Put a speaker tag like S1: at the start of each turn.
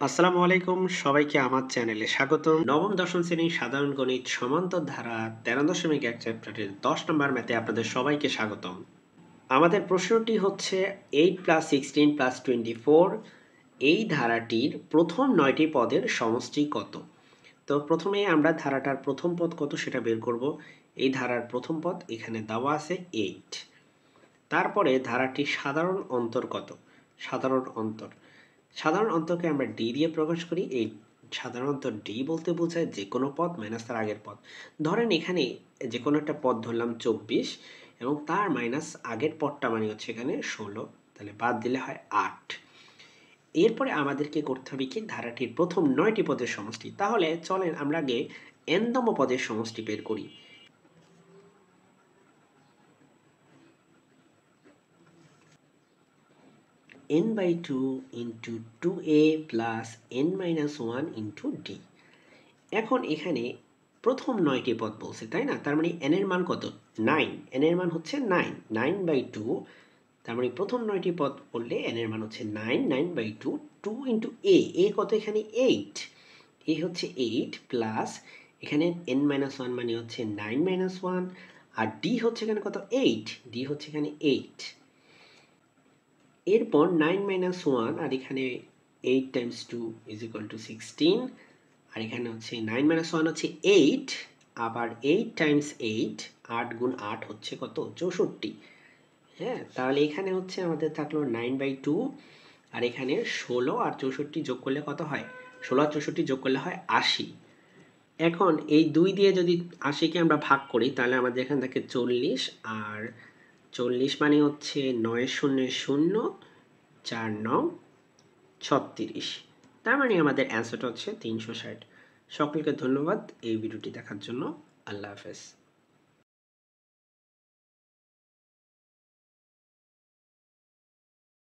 S1: আসসালামু আলাইকুম, সবাইকে আমার চ্যানেলে স্বাগতম। নবম দশম শ্রেণীর সাধারণ গণিত সমান্তর ধারা 13.1 চ্যাপ্টারের 10 নম্বর ম্যাথে আপনাদের সবাইকে স্বাগতম। আমাদের প্রশ্নটি হচ্ছে 8 + 16 + 24 এই ধারাটির প্রথম 9টি পদের সমষ্টি কত? তো প্রথমে আমরা ধারাটার প্রথম পদ কত সেটা বের করব। এই ধারার প্রথম পদ এখানে দেওয়া আছে 8। তারপরে ধারাটির সাধারণ অন্তর কত? সাধারণ অন্তরকে আমরা ডি দিয়ে প্রকাশ করি। এই সাধারণত ডি বলতে বোঝায় যে কোনো পদ মাইনাস তার আগের পদ। ধরেন এখানে যে কোনো একটা পদ ধরলাম 24 এবং তার মাইনাস আগের পদটা মানে হচ্ছে এখানে 16, তাহলে বাদ দিলে হয় 8। এরপরে আমাদেরকে করতে হবে কি ধারাটির প্রথম 9টি পদের সমষ্টি। তাহলে চলেন আমরা আগে n-তম পদের সমষ্টি বের করি। n/2 into 2a plus n-1 into d। এখন এখানে প্রথম 9টি পদ বলছে, তাই না? তার মানে n এর মান কত? 9। n এর মান হচ্ছে 9, 9/2। তার মানে প্রথম 9টি পদ বললে n এর মান হচ্ছে 9, 9/2, 2 into a কত এখানে 8। a হচ্ছে 8 প্লাস এখানে n-1 মানে হচ্ছে 9-1, আর d হচ্ছে এখানে কত? 8। d হচ্ছে এখানে 8। এরপর 9-1 আর এখানে 8 times 2 = 16, আর এখানে হচ্ছে 9-1 হচ্ছে 8, আবার 8 times 8, 8 গুণ 8 হচ্ছে কত? 64। হ্যাঁ, তাহলে এখানে হচ্ছে আমাদের থাকলো 9/2, আর এখানে 16 আর 64 যোগ করলে কত হয়? 16 আর 64 যোগ করলে হয় 80। এখন এই 2 দিয়ে যদি 80-কে আমরা ভাগ করি তাহলে আমাদের এখানে থাকে 40, আর 40 মানে হচ্ছে 9 শূন্য 0, 4-9 36। তার মানে আমাদের অ্যান্সারটা হচ্ছে 360। সকলকে ধন্যবাদ এই ভিডিওটি দেখার জন্য। আল্লাহ হাফেজ।